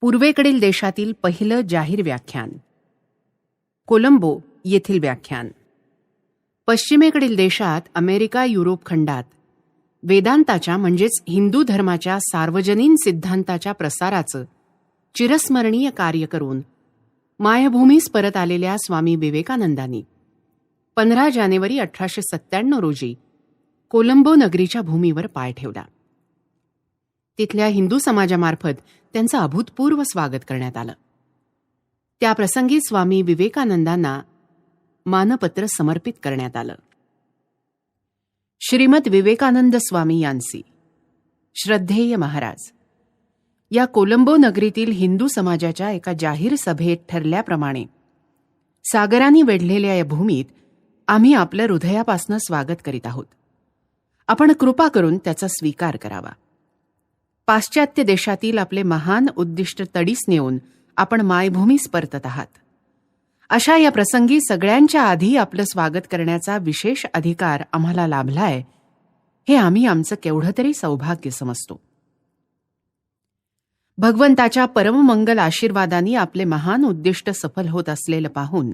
पूर्वेकडील देशातील पहिलं जाहीर व्याख्यान. कोलंबो येथील व्याख्यान. पश्चिमेकडील देशात अमेरिका युरोप खंडात वेदांताच्या म्हणजेच हिंदू धर्माच्या सार्वजनीन सिद्धांताच्या प्रसाराचं चिरस्मरणीय कार्य करून मायभूमीस परत आलेल्या स्वामी विवेकानंदांनी 15 जानेवारी 1897 रोजी कोलंबो नगरीच्या भूमीवर पाय ठेवला. तिथल्या हिंदू समाजामार्फत त्यांचं अभूतपूर्व स्वागत करण्यात आलं. त्याप्रसंगी स्वामी विवेकानंदांना मानपत्र समर्पित करण्यात आलं. श्रीमद विवेकानंद स्वामी यांसी. श्रद्धेय महाराज, या कोलंबो नगरीतील हिंदू समाजाच्या एका जाहीर सभेत ठरल्याप्रमाणे सागरांनी वेढलेल्या या भूमीत आम्ही आपलं हृदयापासनं स्वागत करीत आहोत. आपण कृपा करून त्याचा स्वीकार करावा. पाश्चात्य देशातील आपले महान उद्दिष्ट तडीस नेऊन आपण मायभूमीस परतत आहात. अशा या प्रसंगी सगळ्यांच्या आधी आपलं स्वागत करण्याचा विशेष अधिकार आम्हाला लाभलाय, हे आम्ही आमचं केवढं तरी सौभाग्य समजतो. भगवंताच्या परममंगल आशीर्वादांनी आपले महान उद्दिष्ट सफल होत असलेलं पाहून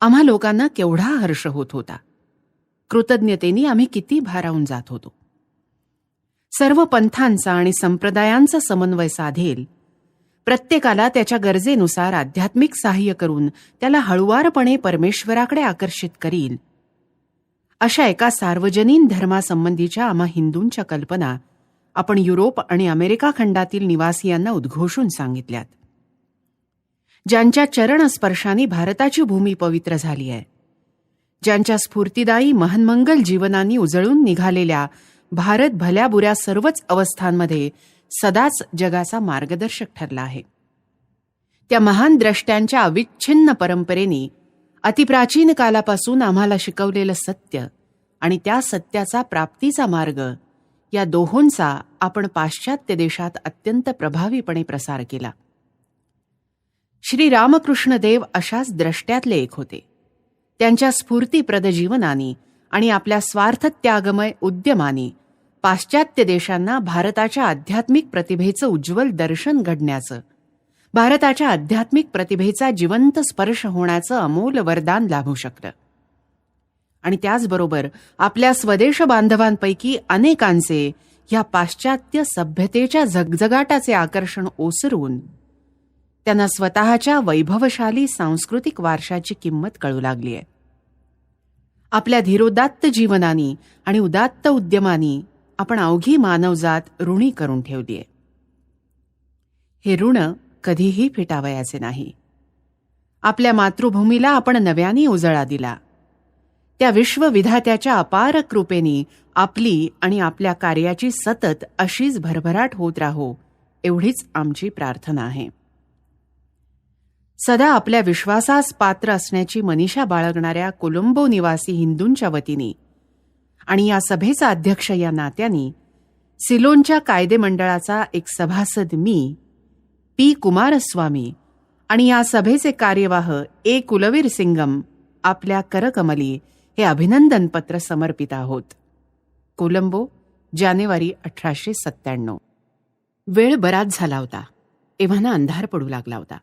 आम्हा लोकांना केवढा हर्ष होत होता. कृतज्ञतेने आम्ही किती भारावून जात होतो. सर्व पंथांचा आणि संप्रदायांचा समन्वय साधेल, प्रत्येकाला त्याच्या गरजेनुसार आध्यात्मिक सहाय्य करून त्याला हळुवारपणे परमेश्वराकडे आकर्षित करील, अशा एका सार्वजनीन धर्मासंबंधीच्या आम्हा हिंदूंच्या कल्पना आपण युरोप आणि अमेरिका खंडातील निवासियांना उद्घोषून सांगितल्यात. ज्यांच्या चरणस्पर्शाने भारताची भूमी पवित्र झाली आहे, ज्यांच्या स्फूर्तिदायी महन्मंगल जीवनांनी उजळून निघालेल्या भारत भल्याबुऱ्या सर्वच अवस्थांमध्ये सदाच जगाचा मार्गदर्शक ठरला आहे, त्या महान द्रष्ट्यांच्या अविच्छिन्न परंपरेने अतिप्राचीन कालापासून आम्हाला शिकवलेलं सत्य आणि त्या सत्याचा प्राप्तीचा मार्ग, या दोहोंचा आपण पाश्चात्य देशात अत्यंत प्रभावीपणे प्रसार केला. श्री रामकृष्ण देव अशाच द्रष्ट्यातले एक होते. त्यांच्या स्फूर्तीप्रद जीवनाने आणि आपल्या स्वार्थत्यागमय उद्यमाने पाश्चात्य देशांना भारताच्या आध्यात्मिक प्रतिभेचं उज्ज्वल दर्शन घडण्याचं, भारताच्या आध्यात्मिक प्रतिभेचा जिवंत स्पर्श होण्याचं अमोल वरदान लाभू शकलं. आणि त्याचबरोबर आपल्या स्वदेश बांधवांपैकी अनेकांचे या पाश्चात्य सभ्यतेच्या झगझगाटाचे आकर्षण ओसरून त्यांना स्वतःच्या वैभवशाली सांस्कृतिक वारशाची किंमत कळू लागली आहे. आपल्या धीरोदात्त जीवनानी आणि उदात्त उद्यमानी आपण अवघी मानवजात ऋणी करून ठेवली आहे. हे ऋण कधीही फिटावयाचे नाही. आपल्या मातृभूमीला आपण नव्याने उजळा दिला. त्या विश्वविधात्याच्या अपार कृपेने आपली आणि आपल्या कार्याची सतत अशीच भरभराट होत राहो, एवढीच आमची प्रार्थना आहे. सदा आपल्या विश्वासास पात्र असण्याची मनीषा बाळगणाऱ्या कोलंबो निवासी हिंदूंच्या वतीने आणि या सभेचा अध्यक्ष या नात्याने सिलोनच्या कायदेमंडळाचा एक सभासद मी, पी कुमारस्वामी, आणि या सभेचे कार्यवाह ए कुलवीर सिंगम आपल्या करकमली हे अभिनंदन पत्र समर्पित आहोत. कोलंबो, जानेवारी 1897. वेळ बराच झाला होता. एव्हाना अंधार पडू लागला होता.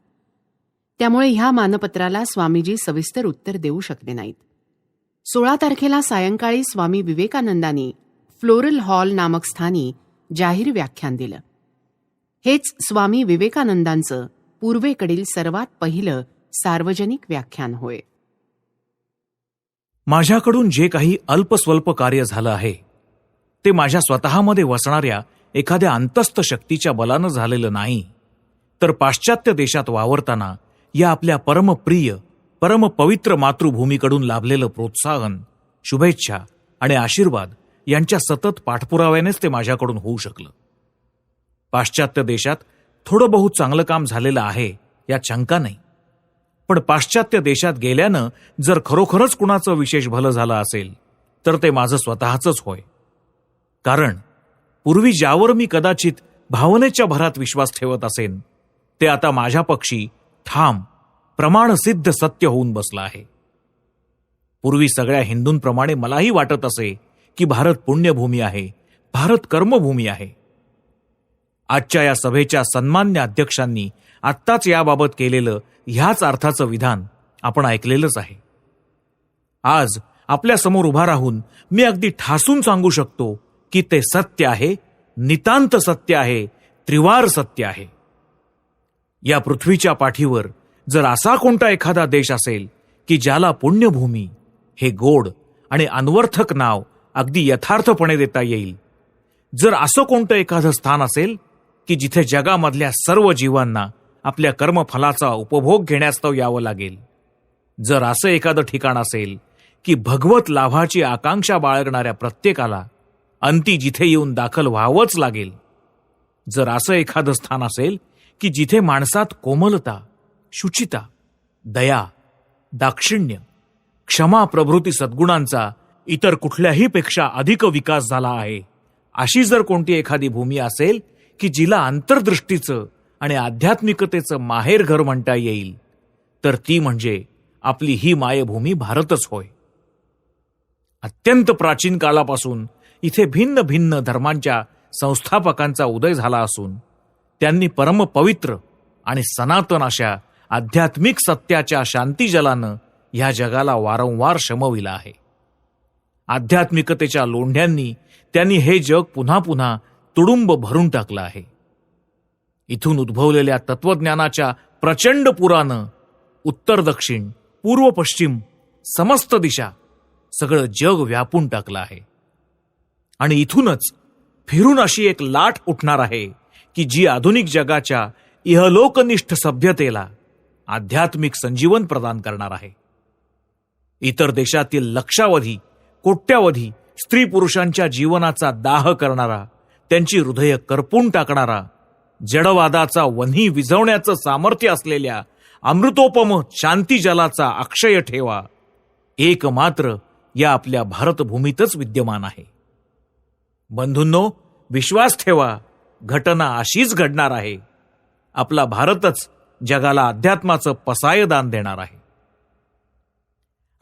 त्यामुळे ह्या मानपत्राला स्वामीजी सविस्तर उत्तर देऊ शकले नाहीत. 16 तारखेला सायंकाळी स्वामी विवेकानंदांनी फ्लोरल हॉल नामक स्थानी जाहीर व्याख्यान दिलं. हेच स्वामी विवेकानंदांचं पूर्वेकडील सर्वात पहिलं सार्वजनिक व्याख्यान होय. माझ्याकडून जे काही अल्पस्वल्प कार्य झालं आहे ते माझ्या स्वतःमध्ये वसणाऱ्या एखाद्या अंतस्थ शक्तीच्या बलानं झालेलं नाही, तर पाश्चात्य देशात वावरताना या आपल्या परमप्रिय परमपवित्र मातृभूमीकडून लाभलेलं प्रोत्साहन, शुभेच्छा आणि आशीर्वाद यांच्या सतत पाठपुराव्यानेच ते माझ्याकडून होऊ शकलं. पाश्चात्य देशात थोडं बहुत चांगलं काम झालेलं आहे यात शंका नाही, पण पाश्चात्य देशात गेल्यानं जर खरोखरच कुणाचं विशेष भलं झालं असेल तर ते माझं स्वतःचंच होय. कारण पूर्वी ज्यावर मी कदाचित भावनेच्या भरात विश्वास ठेवत असेन ते आता माझ्या पक्षी ठाम प्रमाणसिद्ध सत्य होऊन बसलं आहे. पूर्वी सगळ्या हिंदूंप्रमाणे मलाही वाटत असे की भारत पुण्यभूमी आहे, भारत कर्मभूमी आहे. आजच्या या सभेच्या सन्मान्य अध्यक्षांनी आत्ताच याबाबत केलेलं ह्याच अर्थाचं विधान आपण ऐकलेलंच आहे. आज आपल्या समोर उभा राहून मी अगदी ठासून सांगू शकतो की ते सत्य आहे, नितांत सत्य आहे, त्रिवार सत्य आहे. या पृथ्वीच्या पाठीवर जर असा कोणता एखादा देश असेल की ज्याला पुण्यभूमी हे गोड आणि अनवर्थक नाव अगदी यथार्थपणे देता येईल, जर असं कोणतं एखादं स्थान असेल की जिथे जगामधल्या सर्व जीवांना आपल्या कर्मफलाचा उपभोग घेण्यास्तव यावं लागेल, जर असं एखादं ठिकाण असेल की भगवत लाभाची आकांक्षा बाळगणाऱ्या प्रत्येकाला अंती जिथे येऊन दाखल व्हावंच लागेल, जर असं एखादं स्थान असेल की जिथे माणसात कोमलता, शुचिता, दया, दाक्षिण्य, क्षमा प्रभृती सद्गुणांचा इतर कुठल्याही पेक्षा अधिक विकास झाला आहे, अशी जर कोणती एखादी भूमी असेल की जिला अंतर्दृष्टीचं आणि आध्यात्मिकतेचं माहेरघर म्हणता येईल, तर ती म्हणजे आपली ही मायभूमी भारतच होय. अत्यंत प्राचीन काळापासून इथे भिन्न भिन्न धर्मांच्या संस्थापकांचा उदय झाला असून त्यांनी परमपवित्र आणि सनातन अशा आध्यात्मिक सत्याच्या शांतीजलानं ह्या जगाला वारंवार शमविलं आहे. आध्यात्मिकतेच्या लोंढ्यांनी त्यांनी हे जग पुन्हा पुन्हा तुडुंब भरून टाकलं आहे. इथून उद्भवलेल्या तत्वज्ञानाच्या प्रचंड पुरानं उत्तर दक्षिण, पूर्व पश्चिम, समस्त दिशा सगळं जग व्यापून टाकलं आहे. आणि इथूनच फिरून अशी एक लाट उठणार आहे की जी आधुनिक जगाच्या इहलोकनिष्ठ सभ्यतेला आध्यात्मिक संजीवन प्रदान करणार आहे. इतर देशातील लक्षावधी, कोट्यावधी स्त्री पुरुषांच्या जीवनाचा दाह करणारा, त्यांची हृदय करपून टाकणारा, जडवादाचा वन्ही विझवण्याचं सामर्थ्य असलेल्या अमृतोपम शांती जलाचा अक्षय ठेवा एकमात्र या आपल्या भारतभूमीतच विद्यमान आहे. बंधूंनो, विश्वास ठेवा, घटना अशीच घडणार आहे. आपला भारतच जगाला अध्यात्माचं पसायदान देणार आहे.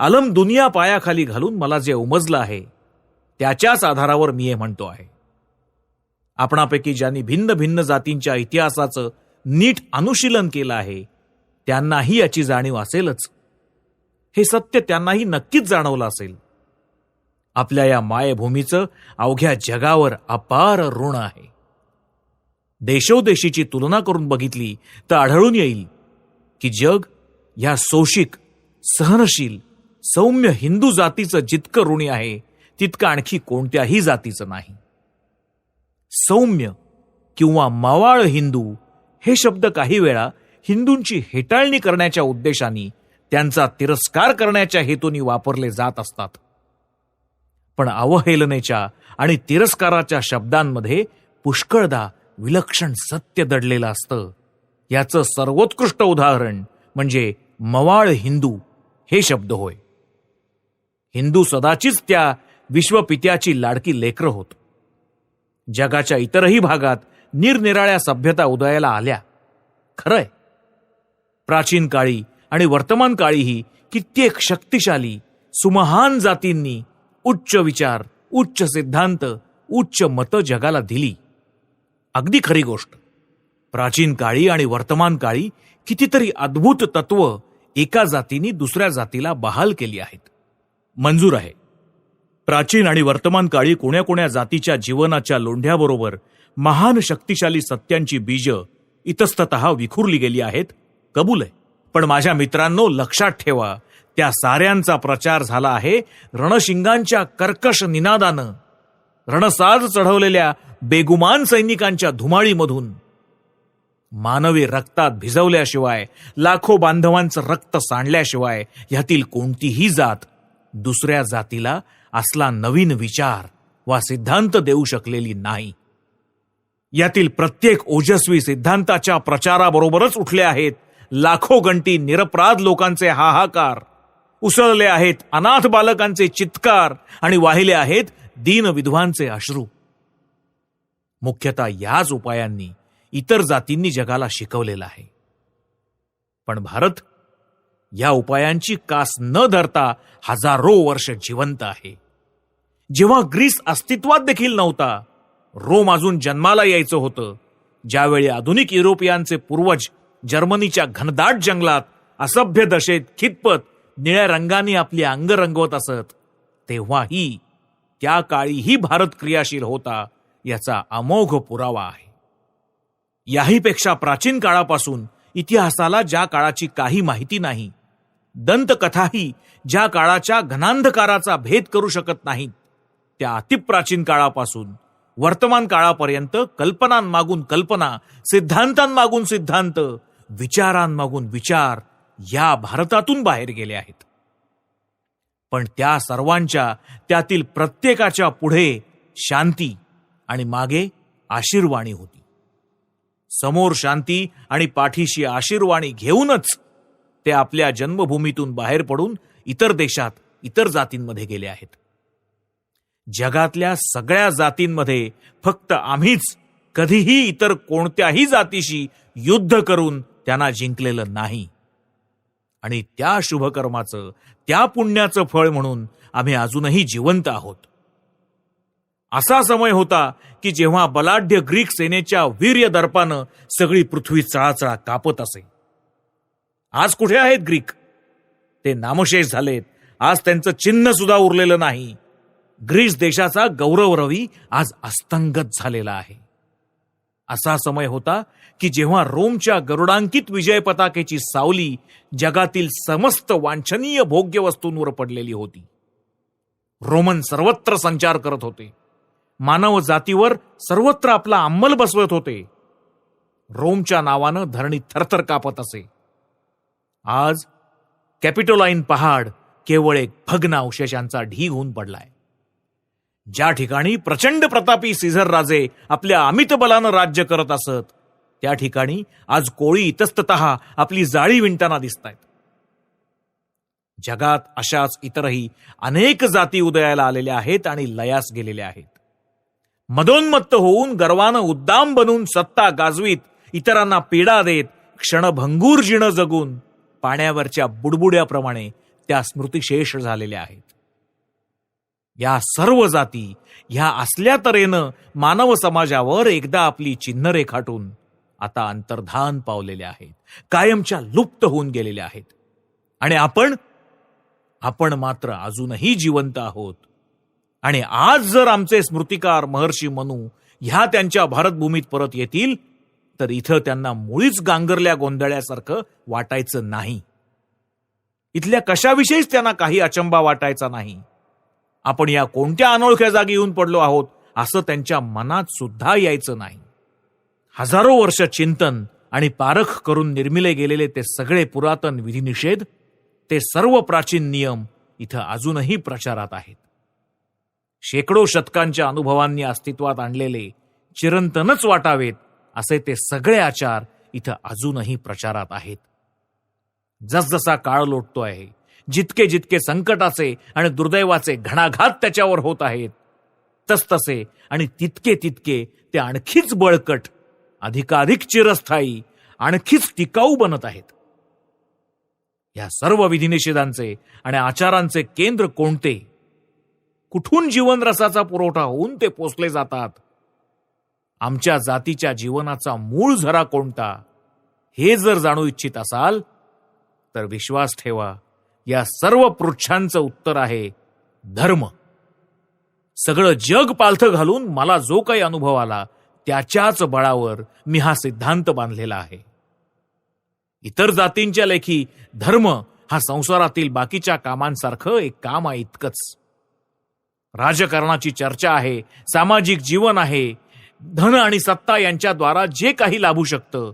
आलम दुनिया पायाखाली घालून मला जे उमजलं आहे त्याच्याच आधारावर मी हे म्हणतो आहे. आपणापैकी ज्यांनी भिन्न भिन्न जातींच्या इतिहासाचं नीट अनुशीलन केलं आहे त्यांनाही याची जाणीव असेलच. हे सत्य त्यांनाही नक्कीच जाणवलं असेल. आपल्या या मायभूमीचं अवघ्या जगावर अपार ऋण आहे. देशोदेशीची तुलना करून बघितली तर आढळून येईल की जग या सोशिक, सहनशील, सौम्य हिंदू जातीचं जितकं ऋणी आहे तितकं आणखी कोणत्याही जातीचं नाही. सौम्य किंवा मवाळ हिंदू हे शब्द काही वेळा हिंदूंची हेटाळणी करण्याच्या उद्देशाने, त्यांचा तिरस्कार करण्याच्या हेतूने वापरले जात असतात. पण अवहेलनेच्या आणि तिरस्काराच्या शब्दांमध्ये पुष्कळदा विलक्षण सत्य दडलेलं असतं. याचं सर्वोत्कृष्ट उदाहरण म्हणजे मवाळ हिंदू हे शब्द होय. हिंदू सदाचीच त्या विश्वपित्याची लाडकी लेकरं होत. जगाच्या इतरही भागात निरनिराळ्या सभ्यता उदयाला आल्या, खरंय. प्राचीन काळी आणि वर्तमान काळीही कित्येक शक्तिशाली सुमहान जातींनी उच्च विचार, उच्च सिद्धांत, उच्च मतं जगाला दिली. अगदी खरी गोष्ट. प्राचीन काळी आणि वर्तमान काळी कितीतरी अद्भुत तत्व एका जातीने दुसऱ्या जातीला बहाल केली आहेत. मंजूर आहे. प्राचीन आणि वर्तमान काळी कोण्या कोण्या जातीच्या जीवनाच्या लोंढ्याबरोबर महान शक्तिशाली सत्यांची बीज इतस्ततः विखुरली गेली आहेत, कबूल आहे. पण माझ्या मित्रांनो, लक्षात ठेवा, त्या साऱ्यांचा प्रचार झाला आहे रणशिंगांच्या कर्कश निनादानं, रणसाज चढवलेल्या बेगुमान सैनिकांच्या धुमाळीमधून. मानवी रक्तात भिजवल्याशिवाय, लाखो बांधवांचं रक्त सांडल्याशिवाय ह्यातील कोणतीही जात दुसऱ्या जातीला असला नवीन विचार वा सिद्धांत देऊ शकलेली नाही. यातील प्रत्येक ओजस्वी सिद्धांताच्या प्रचाराबरोबरच उठले आहेत लाखो गंटी निरपराध लोकांचे हाहाकार, उसळले आहेत अनाथ बालकांचे चित्कार आणि वाहिले आहेत दीन विधवांचे अश्रू. मुख्यतः याच उपायांनी इतर जातींनी जगाला शिकवलेलं आहे. पण भारत या उपायांची कास न धरता हजारो वर्ष जिवंत आहे. जेव्हा ग्रीस अस्तित्वात देखील नव्हता, रोम अजून जन्माला यायचं होतं, ज्यावेळी आधुनिक युरोपियांचे पूर्वज जर्मनीच्या घनदाट जंगलात असभ्य दशेत खितपत निळ्या रंगाने आपली अंग रंगवत असत, तेव्हाही त्या काळीही भारत क्रियाशील होता याचा अमोघ पुरावा आहे. याहीपेक्षा प्राचीन काळापासून इतिहासाला ज्या काळाची काही माहिती नाही, दंतकथाही ज्या काळाच्या घनांधकाराचा भेद करू शकत नाहीत, त्या अतिप्राचीन काळापासून वर्तमान काळापर्यंत कल्पनांमागून कल्पना, सिद्धांतांमागून सिद्धांत, विचारांमागून विचार या भारतातून बाहेर गेले आहेत. पण त्या सर्वांच्या, त्यातील प्रत्येकाच्या पुढे शांती आणि मागे आशीर्वाणी होती. समोर शांती आणि पाठीशी आशीर्वाणी घेऊनच ते आपल्या जन्मभूमीतून बाहेर पडून इतर देशात, इतर जातींमध्ये गेले आहेत. जगातल्या सगळ्या जातींमध्ये फक्त आम्हीच कधीही इतर कोणत्याही जातीशी युद्ध करून त्यांना जिंकलेलं नाही. आणि त्या शुभकर्माचं, त्या पुण्याचं फळ म्हणून आम्ही अजूनही जिवंत आहोत. असा समय होता की जेव्हा बलाढ्य ग्रीक सेनेच्या वीर्य दर्पानं सगळी पृथ्वी चळाचळा कापत असे. आज कुठे आहेत ग्रीक? ते नामशेष झालेत. आज त्यांचं चिन्ह सुद्धा उरलेलं नाही. ग्रीस देशाचा गौरव रवी आज अस्तंगत झालेला आहे. असा समय होता की जेव्हा रोमच्या गरुडांकित विजय पताकेची सावली जगातील समस्त वांछनीय भोग्य वस्तूंवर पडलेली होती. रोमन सर्वत्र संचार करत होते. मानव जातीवर सर्वत्र आपला अंमल बसवत होते. रोमच्या नावानं धरणी थरथर कापत असे. आज कॅपिटोलाईन पहाड केवळ एक भग्न अवशेषांचा ढीग होऊन पडलाय. ज्या ठिकाणी प्रचंड प्रतापी सीझर राजे आपल्या अमित बलानं राज्य करत असत, त्या ठिकाणी आज कोळी इतस्ततः आपली जाळी विणताना दिसतायत. जगात अशाच इतरही अनेक जाती उदयाला आलेल्या आहेत आणि लयास गेलेल्या आहेत. मदोन्मत्त होऊन गर्वानं उद्दाम बनून सत्ता गाजवीत, इतरांना पीडा देत, क्षणभंगूर जीर्ण जगून पाण्यावरच्या बुडबुड्याप्रमाणे त्या स्मृतिशेष झालेल्या आहेत. या सर्व जाती ह्या असल्या तऱ्हेनं मानव समाजावर एकदा आपली चिन्ह रेखाटून आता अंतर्धान पावलेल्या आहेत, कायमच्या लुप्त होऊन गेलेल्या आहेत. आणि आपण मात्र अजूनही जिवंत आहोत. आणि आज जर आमचे स्मृतिकार महर्षी मनू ह्या त्यांच्या भारतभूमीत परत येतील, तर इथं त्यांना मुळीच गांगरल्या गोंधळ्यासारखं वाटायचं नाही. इथल्या कशाविषयीच त्यांना काही अचंबा वाटायचा नाही. आपण या कोणत्या अनोळख्या जागी येऊन पडलो आहोत असं त्यांच्या मनात सुद्धा यायचं नाही. हजारो वर्ष चिंतन आणि पारख करून निर्मिले गेलेले ते सगळे पुरातन विधिनिषेध, ते सर्व प्राचीन नियम इथं अजूनही प्रचारात आहेत. शेकडो शतकांच्या अनुभवांनी अस्तित्वात आणलेले, चिरंतनच वाटावेत असे ते सगळे आचार इथं अजूनही प्रचारात आहेत. जसजसा काळ लोटतो आहे, जितके जितके संकटाचे आणि दुर्दैवाचे घणाघात त्याच्यावर होत आहेत, तसतसे आणि तितके तितके ते आणखीच बळकट, अधिकाधिक चिरस्थायी, आणखीच टिकाऊ बनत आहेत. या सर्व विधिनिषेधांचे आणि आचारांचे केंद्र कोणते? कुठून जीवनरसाचा पुरवठा होऊन ते पोचले जातात? आमच्या जातीच्या जीवनाचा मूळ झरा कोणता? हे जर जाणू इच्छित असाल तर विश्वास ठेवा, या सर्व पृच्छांचं उत्तर आहे धर्म. सगळं जग पालथं घालून मला जो काही अनुभव आला त्याच्याच बळावर मी हा सिद्धांत बांधलेला आहे. इतर जातींच्या लेखी धर्म हा संसारातील बाकीच्या कामांसारखं एक काम आहे इतकंच. राजकारणाची चर्चा आहे, सामाजिक जीवन आहे, धन आणि सत्ता यांच्याद्वारा जे काही लाभू शकतं,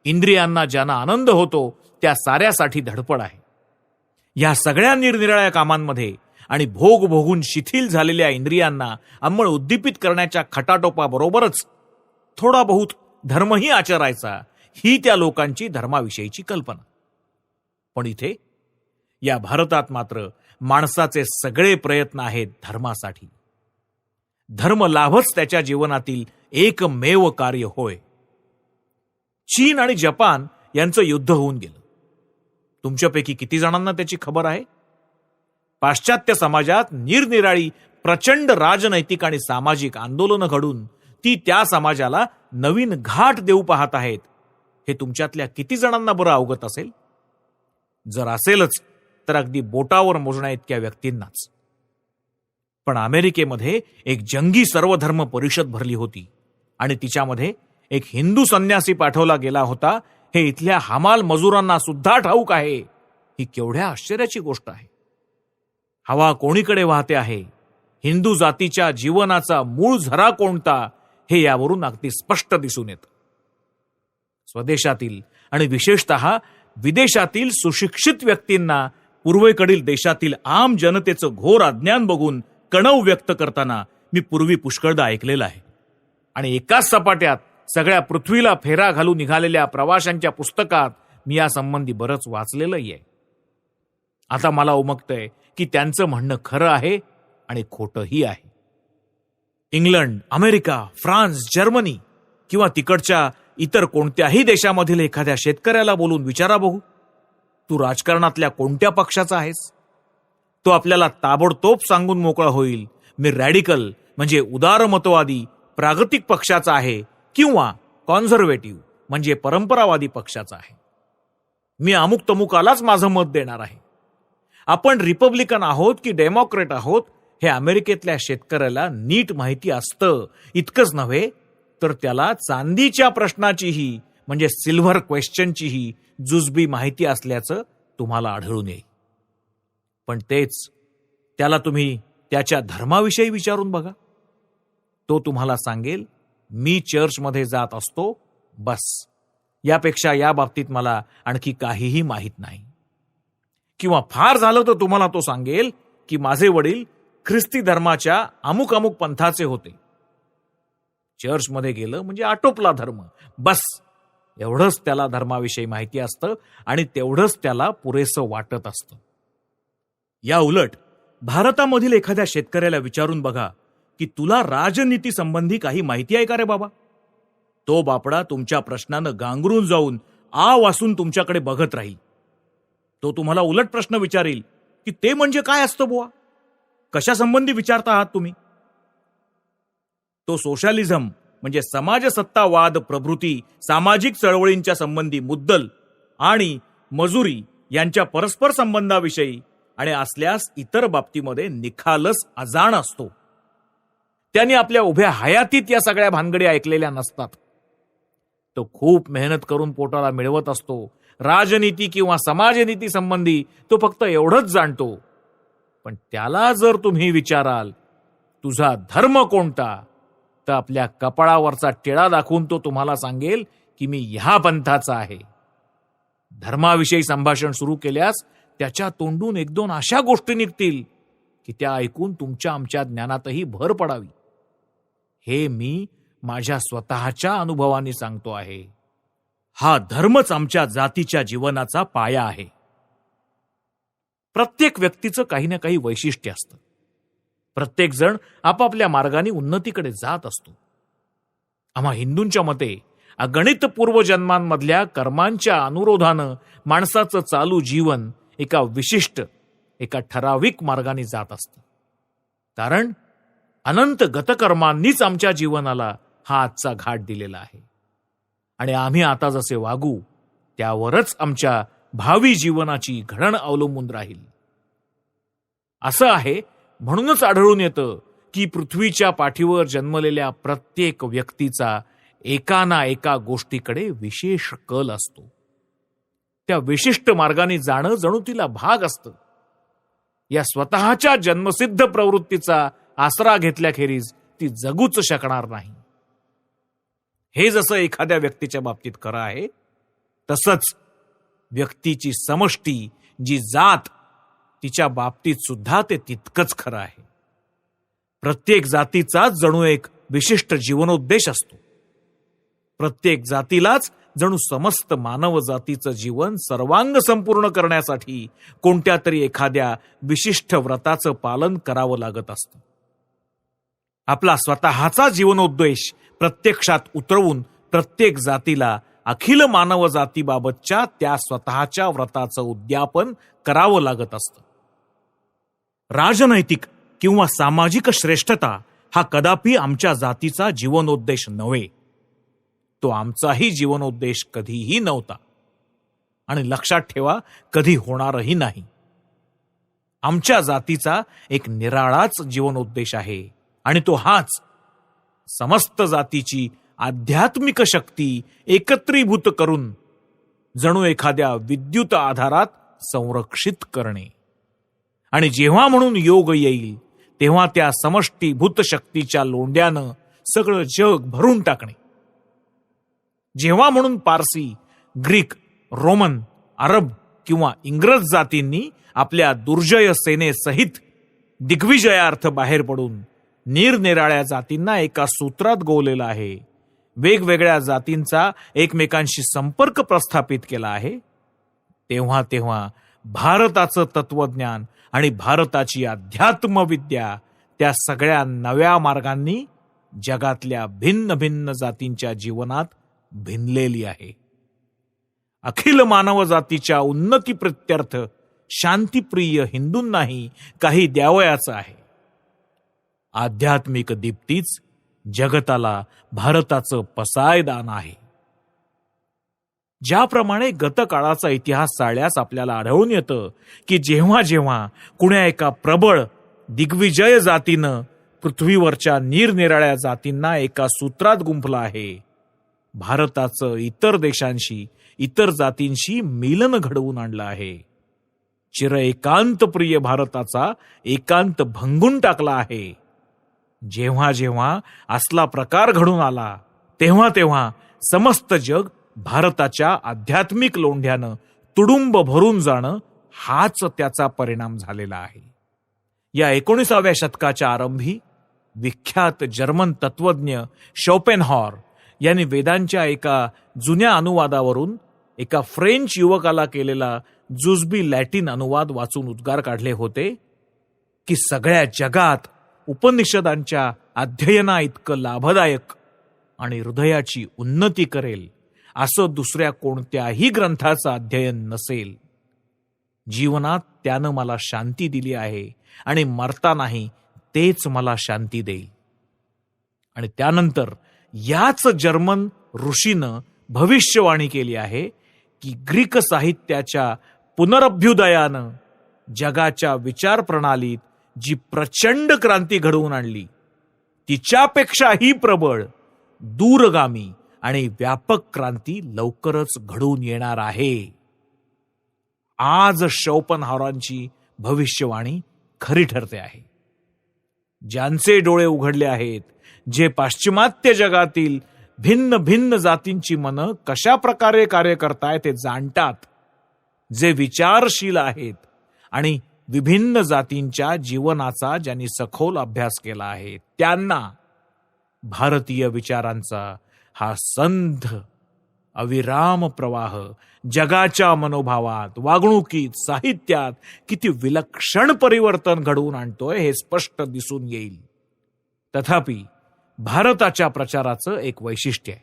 इंद्रियांना ज्यांना आनंद होतो त्या साऱ्यासाठी धडपड आहे. या सगळ्या निरनिराळ्या कामांमध्ये आणि भोग भोगून शिथिल झालेल्या इंद्रियांना अंमळ उद्दीपित करण्याच्या खटाटोपाबरोबरच थोडा बहुत धर्मही आचरायचा, ही त्या लोकांची धर्माविषयीची कल्पना. पण इथे या भारतात मात्र माणसाचे सगळे प्रयत्न आहेत धर्मासाठी. धर्म लाभच त्याच्या जीवनातील एकमेव कार्य होय. चीन आणि जपान यांचं युद्ध होऊन गेलं. तुमच्यापैकी किती जणांना त्याची खबर आहे? पाश्चात्य समाजात निरनिराळी प्रचंड राजनैतिक आणि सामाजिक आंदोलनं घडून ती त्या समाजाला नवीन घाट देऊ पाहत आहेत, हे तुमच्यातल्या किती जणांना बरं अवगत असेल? जर असेलच तर अगदी बोटावर मोजण्या इतक्या व्यक्तींनाच. पण अमेरिकेमध्ये एक जंगी सर्वधर्म परिषद भरली होती आणि तिच्यामध्ये एक हिंदू संन्यासी पाठवला गेला होता, हे इथल्या हमाल मजुरांना सुद्धा ठाऊक आहे. ही केवढ्या आश्चर्याची गोष्ट आहे. हवा कोणीकडे वाहते आहे, हिंदू जातीच्या जीवनाचा मूळ झरा कोणता, हे यावरून अगदी स्पष्ट दिसून येतं. स्वदेशातील आणि विशेषतः विदेशातील सुशिक्षित व्यक्तींना पूर्वेकडील देशातील आम जनतेचं घोर अज्ञान बघून कणव व्यक्त करताना मी पूर्वी पुष्कळदा ऐकलेलं आहे. आणि एकाच सपाट्यात सगळ्या पृथ्वीला फेरा घालून निघालेल्या प्रवाशांच्या पुस्तकात मी या संबंधी बरंच वाचलेलंही आहे. आता मला उमगतंय की त्यांचं म्हणणं खरं आहे आणि खोटंही आहे. इंग्लंड, अमेरिका, फ्रान्स, जर्मनी किंवा तिकडच्या इतर कोणत्याही देशामधील एखाद्या शेतकऱ्याला बोलून विचारा बघू, तू राजकारणातल्या कोणत्या पक्षाचा आहेस? तो आपल्याला ताबडतोब सांगून मोकळा होईल, मी रॅडिकल म्हणजे उदारमतवादी प्रागतिक पक्षाचा आहे किंवा कॉन्झर्वेटिव्ह म्हणजे परंपरावादी पक्षाचा आहे. मी अमुक तमुकालाच माझं मत देणार आहे. आपण रिपब्लिकन आहोत की डेमोक्रेट आहोत हे अमेरिकेतल्या शेतकऱ्याला नीट माहिती असतं. इतकंच नव्हे तर त्याला चांदीच्या प्रश्नाचीही म्हणजे सिल्व्हर क्वेश्चनचीही जुजबी माहिती असल्याचं तुम्हाला आढळून येईल. पण तेच त्याला तुम्ही त्याच्या धर्माविषयी विचारून बघा, तो तुम्हाला सांगेल मी चर्चमध्ये जात असतो, बस, यापेक्षा या बाबतीत मला आणखी काहीही माहीत नाही. किंवा फार झालं तर तुम्हाला तो सांगेल की माझे वडील ख्रिस्ती धर्माच्या अमुक अमुक पंथाचे होते. चर्चमध्ये गेलं म्हणजे आटोपला धर्म, बस, एवढंच त्याला धर्माविषयी माहिती असतं आणि तेवढंच त्याला पुरेसं वाटत असतं. या उलट भारतामधील एखाद्या शेतकऱ्याला विचारून बघा की तुला राजनीती संबंधी काही माहिती आहे का रे बाबा? तो बापडा तुमच्या प्रश्नानं गांगरून जाऊन आ वासून तुमच्याकडे बघत राहील. तो तुम्हाला उलट प्रश्न विचारेल की ते म्हणजे काय असतं बुवा, कशा संबंधी विचारता आहात तुम्ही? तो सोशलिझम म्हणजे समाजसत्तावाद प्रभृती सामाजिक चळवळींच्या संबंधी मुद्दल आणि मजुरी यांच्या परस्पर संबंधाविषयी आणि असल्यास इतर बाबतीमध्ये निखालस अजाण असतो. त्यांनी आपल्या उभ्या हयातीत या सगळ्या भानगडी ऐकलेल्या नसतात. तो खूप मेहनत करून पोटाला मिळवत असतो. राजनीती किंवा समाजनीती संबंधी तो फक्त एवढंच जाणतो. पण त्याला जर तुम्ही विचाराल तुझा धर्म कोणता, तर आपल्या कपाळावरचा टिळा दाखवून तो तुम्हाला सांगेल की मी ह्या पंथाचा आहे. धर्माविषयी संभाषण सुरू केल्यास त्याच्या तोंडून एक दोन अशा गोष्टी निघतील की त्या ऐकून तुमच्या आमच्या ज्ञानातही भर पडावी. हे मी माझ्या स्वतःच्या अनुभवाने सांगतो आहे. हा धर्मच आमच्या जातीच्या जीवनाचा पाया आहे. प्रत्येक व्यक्तीचं काही ना काही वैशिष्ट्य असतं. प्रत्येक जण आपापल्या मार्गाने उन्नतीकडे जात असतो. आम्हा हिंदूंच्या मते अगणित पूर्वजन्मांमधल्या कर्मांच्या अनुरोधानं माणसाचं चालू जीवन एका विशिष्ट, एका ठराविक मार्गाने जात असतं. कारण अनंत गतकर्मांनीच आमच्या जीवनाला हा आजचा घाट दिलेला आहे. आणि आम्ही आता जसे वागू त्यावरच आमच्या भावी जीवनाची घडण अवलंबून राहील. असं आहे म्हणूनच आढळून येतं की पृथ्वीच्या पाठीवर जन्मलेल्या प्रत्येक व्यक्तीचा एका ना एका गोष्टीकडे विशेष कल असतो. त्या विशिष्ट मार्गाने जाणं जणू तिला भाग असतं. या स्वतःच्या जन्मसिद्ध प्रवृत्तीचा आसरा घेतल्याखेरीज ती जगूच शकणार नाही. हे जसं एखाद्या व्यक्तीच्या बाबतीत खरं आहे, तसंच व्यक्तीची समष्टी जी जात तिच्या बाबतीत सुद्धा ते तितकंच खरं आहे. प्रत्येक जातीचा जणू एक विशिष्ट जीवनोद्देश असतो. प्रत्येक जातीलाच जणू समस्त मानव जातीचं जीवन सर्वांग संपूर्ण करण्यासाठी कोणत्या तरी एखाद्या विशिष्ट व्रताचं पालन करावं लागत असतं. आपला स्वतःचा जीवनोद्देश प्रत्यक्षात उतरवून प्रत्येक जातीला अखिल मानव जातीबाबतच्या त्या स्वतःच्या व्रताचं उद्यापन करावं लागत असतं. राजनैतिक किंवा सामाजिक श्रेष्ठता हा कदापि आमच्या जातीचा जीवनोद्देश नव्हे. तो आमचाही जीवनोद्देश कधीही नव्हता आणि लक्षात ठेवा, कधी होणारही नाही. आमच्या जातीचा एक निराळाच जीवनोद्देश आहे आणि तो हाच: समस्त जातीची आध्यात्मिक शक्ती एकत्रीभूत करून जणू एखाद्या विद्युत आधारात संरक्षित करणे. आणि जेव्हा म्हणून योग येईल तेव्हा त्या समष्टीभूत शक्तीच्या लोंढ्यानं सगळं जग भरून टाकणे. जेव्हा म्हणून पारसी, ग्रीक, रोमन, अरब किंवा इंग्रज जातींनी आपल्या दुर्जय सेनेसहित दिग्विजयार्थ बाहेर पडून निरनिराळ्या जातींना एका सूत्रात गोवलेलं आहे, वेगवेगळ्या जातींचा एकमेकांशी संपर्क प्रस्थापित केला आहे, तेव्हा तेव्हा भारताचं तत्वज्ञान आणि भारताची अध्यात्मविद्या त्या सगळ्या नव्या मार्गांनी जगातल्या भिन्न भिन्न जातींच्या जीवनात भिनलेली आहे. अखिल मानव जातीच्या उन्नतीप्रित्यर्थ शांतिप्रिय हिंदूंनाही काही द्यावयाचं आहे. आध्यात्मिक दीप्तीच जगताला भारताचं पसायदान आहे. ज्याप्रमाणे गतकाळाचा इतिहास चाळल्यास आपल्याला आढळून येतं की जेव्हा जेव्हा कुण्या एका प्रबळ दिग्विजय जातीनं पृथ्वीवरच्या निरनिराळ्या जातींना एका सूत्रात गुंफलं आहे, भारताचं इतर देशांशी, इतर जातींशी मिलन घडवून आणलं आहे. चिर एकांत प्रिय भारताचा एकांत भंगून टाकला आहे. जेव्हा जेव्हा असला प्रकार घडून आला तेव्हा तेव्हा समस्त जग भारताच्या आध्यात्मिक लोंढ्यानं तुडुंब भरून जाणं हाच त्याचा परिणाम झालेला आहे. या 19व्या शतकाच्या आरंभी विख्यात जर्मन तत्वज्ञ शोपेनहॉर यांनी वेदांच्या एका जुन्या अनुवादावरून एका फ्रेंच युवकाला केलेला जुजबी लॅटिन अनुवाद वाचून उद्गार काढले होते की सगळ्या जगात उपनिषदांच्या अध्ययना इतकं लाभदायक आणि हृदयाची उन्नती करेल असं दुसऱ्या कोणत्याही ग्रंथाचं अध्ययन नसेल. जीवनात त्यानं मला शांती दिली आहे आणि मरतानाही तेच मला शांती देईल. आणि त्यानंतर याच जर्मन ऋषीनं भविष्यवाणी केली आहे की ग्रीक साहित्याच्या पुनरभ्युदयानं जगाच्या विचार प्रणालीत जी प्रचंड क्रांती घडवून आणली तिच्यापेक्षाही प्रबळ, दूरगामी आणि व्यापक क्रांती लवकरच घडून येणार आहे. आज शोपेनहॉरांची भविष्यवाणी खरी ठरते आहे. ज्यांचे डोळे उघडले आहेत, जे पाश्चिमात्य जगातील भिन्न भिन्न जातींची मनं कशा प्रकारे कार्य करतायत ते जाणतात, जे विचारशील आहेत आणि विभिन्न जातींच्या जीवनाचा ज्यांनी सखोल अभ्यास केला आहे, त्यांना भारतीय विचारांचा हा संध अविराम प्रवाह जगाच्या मनोभावात, वागणुकीत, साहित्यात किती विलक्षण परिवर्तन घडवून आणतोय हे स्पष्ट दिसून येईल. तथापि भारताच्या प्रचाराचं एक वैशिष्ट्य आहे.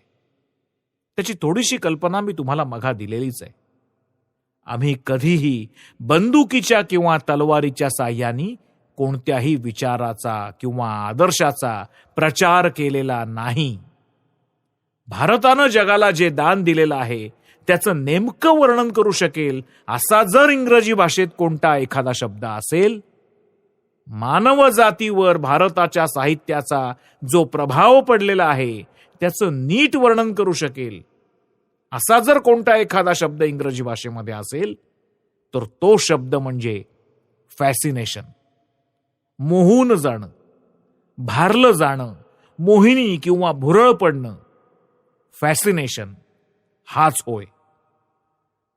त्याची थोडीशी कल्पना मी तुम्हाला मघा दिलेलीच आहे. आम्ही कधीही बंदुकीच्या किंवा तलवारीच्या साह्याने कोणत्याही विचाराचा किंवा आदर्शाचा प्रचार केलेला नाही. भारतानं जगाला जे दान दिलेलं आहे त्याचं नेमकं वर्णन करू शकेल असा जर इंग्रजी भाषेत कोणता एखादा शब्द असेल, मानव जातीवर भारताच्या साहित्याचा जो प्रभाव पडलेला आहे त्याचं नीट वर्णन करू शकेल असा जर कोणता एखादा शब्द इंग्रजी भाषेमध्ये असेल तर तो शब्द म्हणजे फॅसिनेशन. मोहून जाणं, भारलं जाणं, मोहिनी किंवा भुरळ पडणं, फॅसिनेशन हाच होय.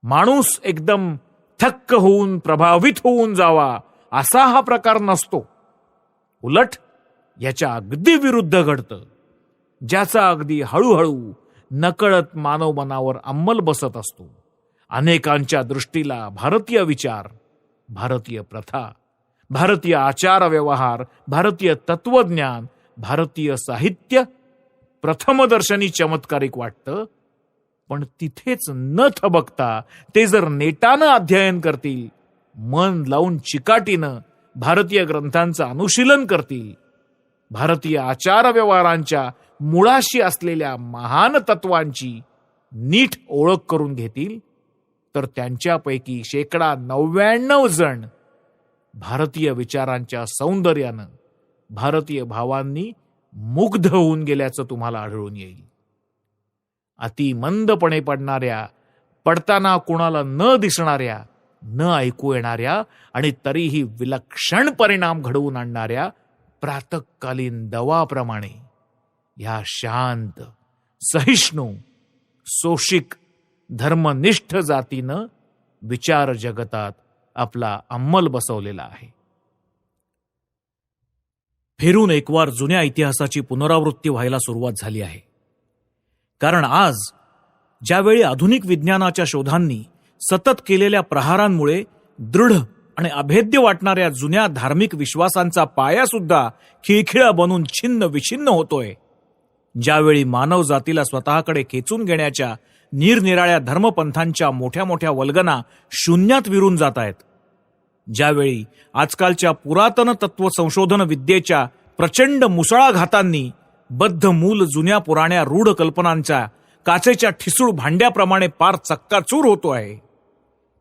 माणूस एकदम थक्क होऊन, प्रभावित होऊन जावा असा हा प्रकार नसतो. उलट याच्या अगदी विरुद्ध घडतं, ज्याचा अगदी हळूहळू नकळत मानव मनावर अंमल बसत असतो. अनेकांच्या दृष्टीला भारतीय विचार, भारतीय प्रथा, भारतीय आचार व्यवहार, भारतीय तत्वज्ञान, भारतीय साहित्य प्रथमदर्शनी चमत्कारिक वाटतं. पण तिथेच न थबकता ते जर नेटानं अध्ययन करतील, मन लावून चिकाटीनं भारतीय ग्रंथांचं अनुशीलन करतील, भारतीय आचार व्यवहारांच्या मुळाशी असलेल्या महान तत्वांची नीट ओळख करून घेतील, तर त्यांच्यापैकी 99% जण भारतीय विचारांच्या सौंदर्यानं, भारतीय भावांनी मुग्ध होऊन गेल्याचं तुम्हाला आढळून येईल. अति मंदपणे पडणाऱ्या, पडताना कोणाला न दिसणाऱ्या, न ऐकू येणाऱ्या आणि तरीही विलक्षण परिणाम घडवून आणणाऱ्या प्रातःकालीन दवाप्रमाणे ह्या शांत, सहिष्णू, सोशिक, धर्मनिष्ठ जातीनं विचार जगतात आपला अंमल बसवलेला आहे. फिरून एकवार जुन्या इतिहासाची पुनरावृत्ती व्हायला सुरुवात झाली आहे. कारण आज ज्यावेळी आधुनिक विज्ञानाच्या शोधांनी सतत केलेल्या प्रहारांमुळे दृढ आणि अभेद्य वाटणाऱ्या जुन्या धार्मिक विश्वासांचा पाया सुद्धा खिळखिळा बनून छिन्न विछिन्न होतोय, ज्यावेळी मानव जातीला स्वतःकडे खेचून घेण्याच्या निरनिराळ्या धर्मपंथांच्या मोठ्या मोठ्या वल्गना शून्यात विरून जात आहेत, ज्यावेळी आजकालच्या पुरातन तत्व संशोधन विद्येच्या प्रचंड मुसळाघातांनी बद्ध मूल जुन्या पुराण्या रूढ कल्पनांच्या काचेच्या ठिसूळ भांड्याप्रमाणे पार चक्काचूर होतो आहे,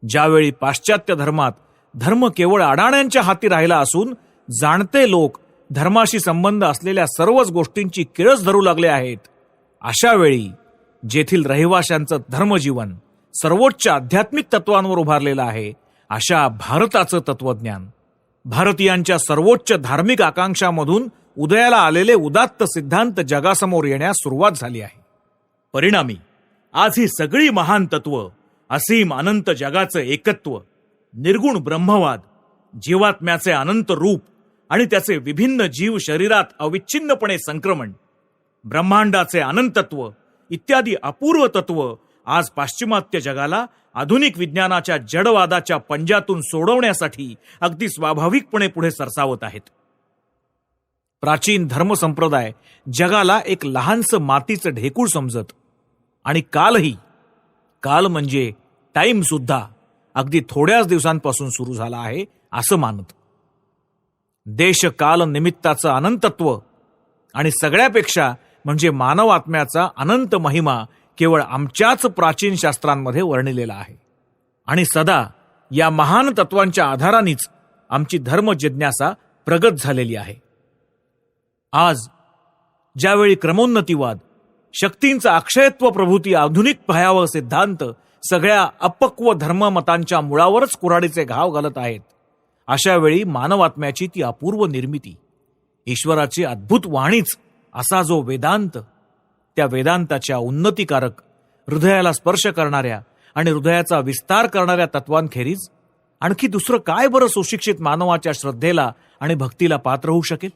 ज्यावेळी पाश्चात्य धर्मात धर्म केवळ अडाण्यांच्या हाती राहिला असून जाणते लोक धर्माशी संबंध असलेल्या सर्वच गोष्टींची किळस धरू लागले आहेत, अशा वेळी जेथील रहिवाशांचं धर्मजीवन सर्वोच्च आध्यात्मिक तत्वांवर उभारलेलं आहे, अशा भारताचं तत्वज्ञान, भारतीयांच्या सर्वोच्च धार्मिक आकांक्षामधून उदयाला आलेले उदात्त सिद्धांत जगासमोर येण्यास सुरुवात झाली आहे. परिणामी आज ही सगळी महान तत्व, असीम अनंत जगाचं एकत्व, निर्गुण ब्रह्मवाद, जीवात्म्याचे अनंत रूप आणि त्याचे विभिन्न जीव शरीरात अविच्छिन्नपणे संक्रमण, ब्रह्मांडाचे अनंतत्व इत्यादी अपूर्व तत्व आज पाश्चिमात्य जगाला आधुनिक विज्ञानाच्या जडवादाच्या पंजातून सोडवण्यासाठी अगदी स्वाभाविकपणे पुढे सरसावत आहेत. प्राचीन धर्मसंप्रदाय जगाला एक लहानसं मातीचं ढेकूळ समजत आणि काल म्हणजे टाइम सुद्धा अगदी थोड्याच दिवसांपासून सुरू झाला आहे असं मानत. देश काल निमित्ताचं अनंतत्व आणि सगळ्यापेक्षा म्हणजे मानव आत्म्याचा अनंत महिमा केवळ आमच्याच प्राचीन शास्त्रांमध्ये वर्णिलेला आहे आणि सदा या महान तत्वांच्या आधारानेच आमची धर्म जिज्ञासा प्रगत झालेली आहे. आज ज्यावेळी क्रमोन्नतीवाद, शक्तींचा अक्षयत्व प्रभूती आधुनिक भयावह सिद्धांत सगळ्या अपक्व धर्ममतांच्या मुळावरच कुऱ्हाडीचे घाव घालत आहेत, अशा वेळी मानवात्म्याची ती अपूर्व निर्मिती, ईश्वराची अद्भुत वाणीच असा जो वेदांत, त्या वेदांताच्या उन्नतीकारक, हृदयाला स्पर्श करणाऱ्या आणि हृदयाचा विस्तार करणाऱ्या तत्वांखेरीज आणखी दुसरं काय बरं सुशिक्षित मानवाच्या श्रद्धेला आणि भक्तीला पात्र होऊ शकेल.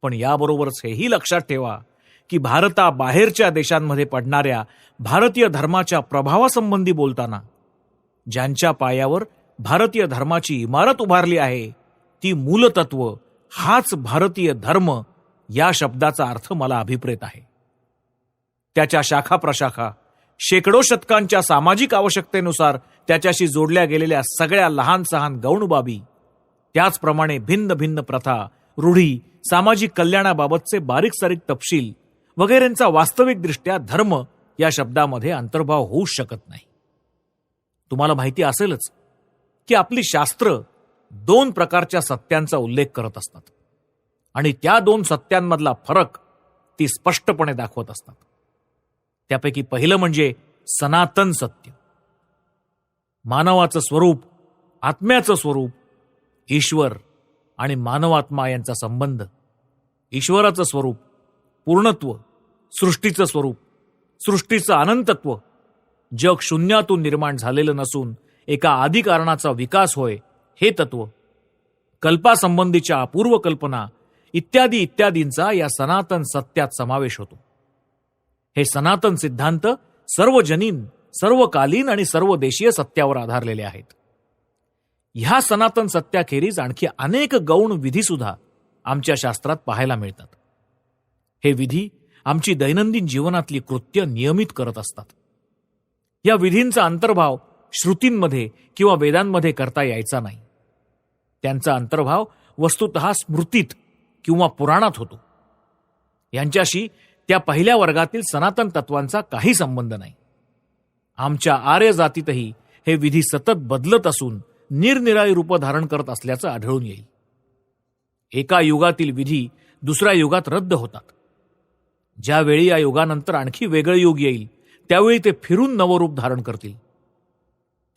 पण याबरोबरच हेही लक्षात ठेवा की भारताबाहेरच्या देशांमध्ये पडणाऱ्या भारतीय धर्माच्या प्रभावासंबंधी बोलताना ज्यांच्या पायावर भारतीय धर्माची इमारत उभारली आहे, ती मूलतत्व हाच भारतीय धर्म या शब्दाचा अर्थ मला अभिप्रेत आहे. त्याच्या शाखा प्रशाखा, शेकडो शतकांच्या सामाजिक आवश्यकतेनुसार त्याच्याशी जोडल्या गेलेल्या सगळ्या लहान सहान गौण बाबी, त्याचप्रमाणे भिन्न भिन्न प्रथा, रूढी, सामाजिक कल्याणाबाबतचे बारीक सारीक तपशील वगैरेंचा वास्तविकदृष्ट्या धर्म या शब्दामध्ये अंतर्भाव होऊ शकत नाही. तुम्हाला माहिती असेलच की आपली शास्त्र 2 प्रकारच्या सत्यांचा उल्लेख करत असतात आणि त्या 2 सत्यांमधला फरक ती स्पष्टपणे दाखवत असतात. त्यापैकी पहिलं म्हणजे सनातन सत्य, मानवाचं स्वरूप, आत्म्याचं स्वरूप, ईश्वर आणि मानवात्मा यांचा संबंध, ईश्वराचं स्वरूप, पूर्णत्व, सृष्टीचं स्वरूप, सृष्टीचं अनंतत्व, जग शून्यातून निर्माण झालेलं नसून एका आदिकारणाचा विकास होय हे तत्व, कल्पासंबंधीच्या अपूर्व कल्पना इत्यादी इत्यादींचा या सनातन सत्यात समावेश होतो. हे सनातन सिद्धांत सर्वजनीन, सर्वकालीन आणि सर्वदेशीय सत्यावर आधारलेले आहेत. ह्या सनातन सत्याखेरीज आणखी अनेक गौण विधी सुद्धा आमच्या शास्त्रात पाहायला मिळतात. हे विधी आमची दैनंदिन जीवनातली कृत्य नियमित करत असतात. या विधींचा अंतर्भाव श्रुतींमध्ये किंवा वेदांमध्ये करता यायचा नाही. त्यांचा अंतर्भाव वस्तुतः स्मृतीत किंवा पुराणात होतो. यांच्याशी त्या पहिल्या वर्गातील सनातन तत्वांचा काही संबंध नाही. आमच्या आर्य जातीतही हे विधी सतत बदलत असून निरनिराळी रूप धारण करत असल्याचं आढळून येईल. एका युगातील विधी दुसऱ्या युगात रद्द होतात. ज्यावेळी या युगानंतर आणखी वेगळे युग येईल त्यावेळी ते फिरून नवरूप धारण करतील.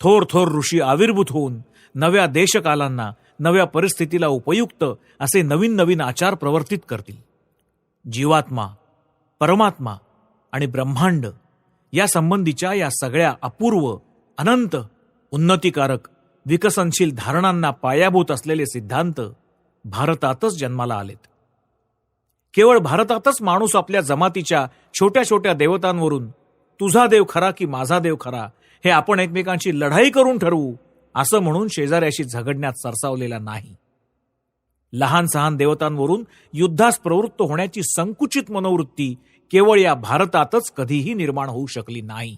थोर थोर ऋषी आविर्भूत होऊन नव्या देशकालांना, नव्या परिस्थितीला उपयुक्त असे नवीन नवीन आचार प्रवर्तित करतील. जीवात्मा, परमात्मा आणि ब्रह्मांड या संबंधीच्या या सगळ्या अपूर्व, अनंत, उन्नतीकारक, विकसनशील धारणांना पायाभूत असलेले सिद्धांत भारतातच जन्माला आलेत. केवळ भारतातच माणूस आपल्या जमातीच्या छोट्या छोट्या देवतांवरून तुझा देव खरा की माझा देव खरा हे आपण एकमेकांची लढाई करून ठरवू असं म्हणून शेजाऱ्याशी झगडण्यात सरसावलेला नाही. लहान सहान देवतांवरून युद्धास प्रवृत्त होण्याची संकुचित मनोवृत्ती केवळ या भारतातच कधीही निर्माण होऊ शकली नाही.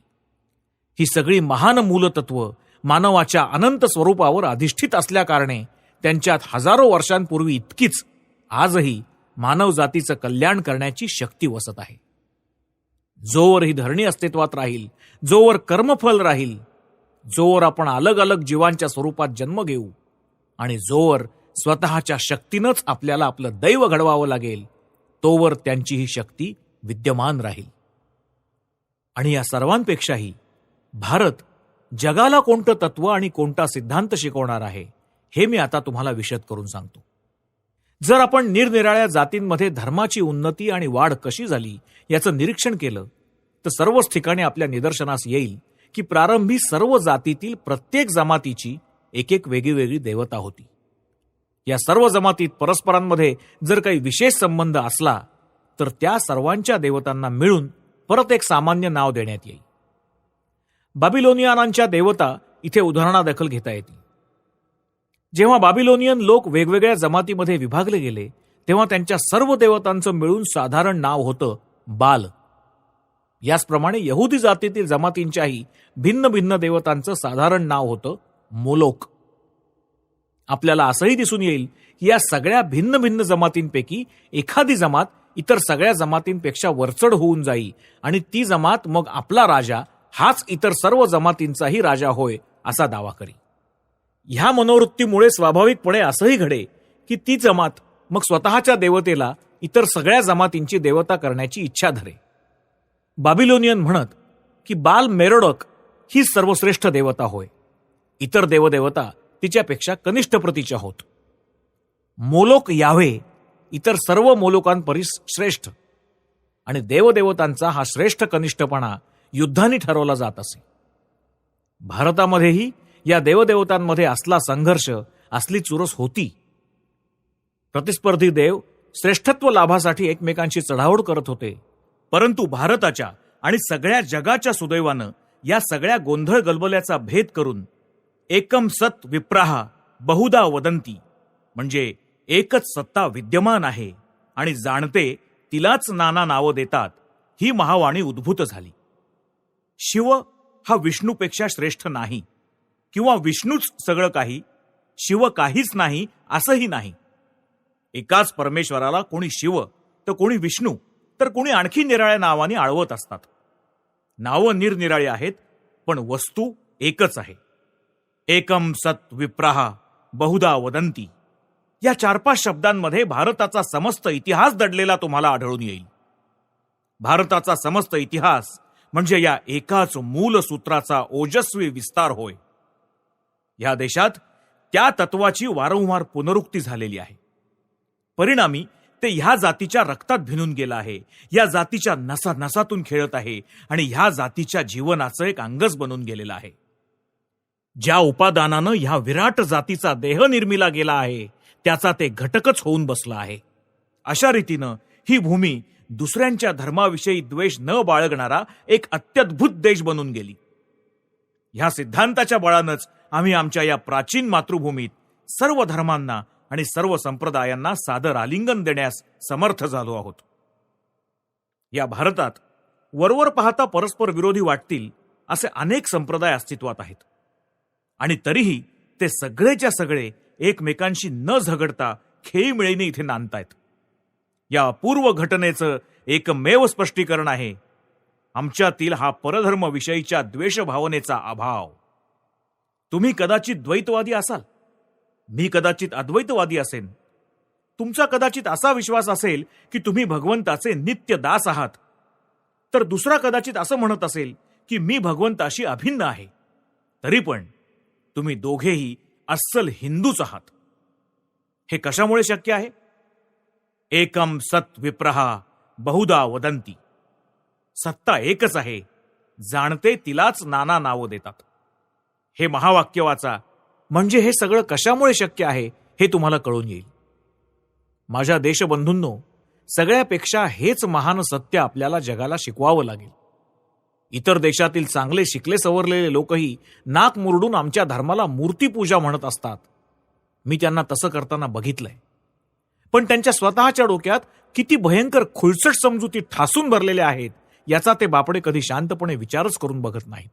ही सगळी महान मूलतत्व मानवाच्या अनंत स्वरूपावर अधिष्ठित असल्याकारणे त्यांच्यात हजारो वर्षांपूर्वी इतकीच आजही मानव जातीचं कल्याण करण्याची शक्ती वसत आहे. जोवर ही धरणी अस्तित्वात राहील, जोवर कर्मफल राहील, जोवर आपण अलग अलग जीवांच्या स्वरूपात जन्म घेऊ आणि जोवर स्वतःच्या शक्तीनंच आपल्याला आपलं दैव घडवावं लागेल, तोवर त्यांची ही शक्ती विद्यमान राहील. आणि या सर्वांपेक्षाही भारत जगाला कोणतं तत्व आणि कोणता सिद्धांत शिकवणार आहे हे मी आता तुम्हाला विशद करून सांगतो. जर आपण निरनिराळ्या जातींमध्ये धर्माची उन्नती आणि वाढ कशी झाली याचं निरीक्षण केलं तर सर्वच ठिकाणी आपल्या निदर्शनास येईल की प्रारंभी सर्व जातीतील प्रत्येक जमातीची एक एक वेगळी देवता होती. या सर्व जमातीत परस्परांमध्ये जर काही विशेष संबंध असला तर त्या सर्वांच्या देवतांना मिळून परत एक सामान्य नाव देण्यात येईल. बाबिलोनियनांच्या देवता इथे उदाहरणादाखल घेता येतील. जेव्हा बाबिलोनियन लोक वेगवेगळ्या जमातीमध्ये विभागले गेले तेव्हा त्यांच्या सर्व देवतांचं मिळून साधारण नाव होतं बाल. याचप्रमाणे यहुदी जातीतील जमातींच्याही भिन्न भिन्न देवतांचं साधारण नाव होतं मोलोक. आपल्याला असंही दिसून येईल की या सगळ्या भिन्न भिन्न जमातींपैकी एखादी जमात इतर सगळ्या जमातींपेक्षा वरचढ होऊन जाई आणि ती जमात मग आपला राजा हाच इतर सर्व जमातींचाही राजा होय असा दावा करी. ह्या मनोवृत्तीमुळे स्वाभाविकपणे असंही घडे की ती जमात मग स्वतःच्या देवतेला इतर सगळ्या जमातींची देवता करण्याची इच्छा धरे. बाबिलोनियन म्हणत की बाल मेरोडक ही सर्वश्रेष्ठ देवता होय, इतर देवदेवता तिच्यापेक्षा कनिष्ठ प्रतीच्या होत. मोलोक यावे इतर सर्व मोलोकांपरीस श्रेष्ठ आणि देवदेवतांचा हा श्रेष्ठ कनिष्ठपणा युद्धाने ठरवला जात असे. भारतामध्येही या देवदेवतांमध्ये असला संघर्ष, असली चुरस होती. प्रतिस्पर्धी देव श्रेष्ठत्व लाभासाठी एकमेकांशी चढाओढ करत होते. परंतु भारताच्या आणि सगळ्या जगाच्या सुदैवानं या सगळ्या गोंधळ गलबल्याचा भेद करून एकम सत विप्राहा बहुधा वदंती म्हणजे एकच सत्ता विद्यमान आहे आणि जाणते तिलाच नाना नावं देतात ही महावाणी उद्भूत झाली. शिव हा विष्णूपेक्षा श्रेष्ठ नाही किंवा विष्णूच सगळं काही, शिव काहीच नाही असंही नाही. एकाच परमेश्वराला कोणी शिव तर कोणी विष्णू तर कोणी आणखी निराळ्या नावाने आळवत असतात. नावं निरनिराळी आहेत पण वस्तू एकच आहे. एकम सत विप्राहा बहुधा वदंती या 4-5 शब्दांमध्ये भारताचा समस्त इतिहास दडलेला तुम्हाला आढळून येईल. भारताचा समस्त इतिहास म्हणजे या एकाच मूल सूत्राचा ओजस्वी विस्तार होय. या देशात त्या तत्वाची वारंवार पुनरुक्ती झालेली आहे. परिणामी ते ह्या जातीच्या रक्तात भिनून गेलं आहे, या जातीच्या नसानसातून खेळत आहे आणि ह्या जातीच्या जीवनाचं एक अंगच बनून गेलेलं आहे. ज्या उपादानानं ह्या विराट जातीचा देह निर्मिला गेला आहे त्याचा ते घटकच होऊन बसला आहे. अशा रीतीनं ही भूमी दुसऱ्यांच्या धर्माविषयी द्वेष न बाळगणारा एक अत्यद्भुत देश बनून गेली. ह्या सिद्धांताच्या बळानंच आम्ही आमच्या या प्राचीन मातृभूमीत सर्व धर्मांना आणि सर्व संप्रदायांना सादर आलिंगन देण्यास समर्थ झालो आहोत. या भारतात वरवर पाहता परस्पर विरोधी वाटतील असे अनेक संप्रदाय अस्तित्वात आहेत आणि तरीही ते सगळेच्या सगळे एकमेकांशी न झगडता खेळीमेळीने इथे नांदतायत. या अपूर्व घटनेचं एकमेव स्पष्टीकरण आहे आमच्यातील हा परधर्मविषयीच्या द्वेषभावनेचा अभाव. तुम्ही कदाचित द्वैतवादी असाल, मी कदाचित अद्वैतवादी असेन. तुमचा कदाचित असा विश्वास असेल की तुम्ही भगवंताचे नित्य दास आहात, तर दुसरा कदाचित असं म्हणत असेल की मी भगवंताशी अभिन्न आहे. तरी पण तुम्ही दोघेही अस्सल हिंदूच आहात. हे कशामुळे शक्य आहे? एकम सत विप्रहा बहुधा वदंती. सत्ता एकच आहे, जाणते तिलाच नाना नावं देतात. हे महावाक्य वाचा, म्हणजे हे सगळं कशामुळे शक्य आहे हे तुम्हाला कळून येईल. माझ्या देशबंधूंनो, सगळ्यापेक्षा हेच महान सत्य आपल्याला जगाला शिकवावं लागेल. इतर देशातील चांगले शिकले सवरलेले लोकही नाक मुरडून आमच्या धर्माला मूर्तीपूजा म्हणत असतात. मी त्यांना तसं करताना बघितलंय. पण त्यांच्या स्वतःच्या डोक्यात किती भयंकर खुळसट समजुती ठासून भरलेल्या आहेत याचा ते बापडे कधी शांतपणे विचारच करून बघत नाहीत.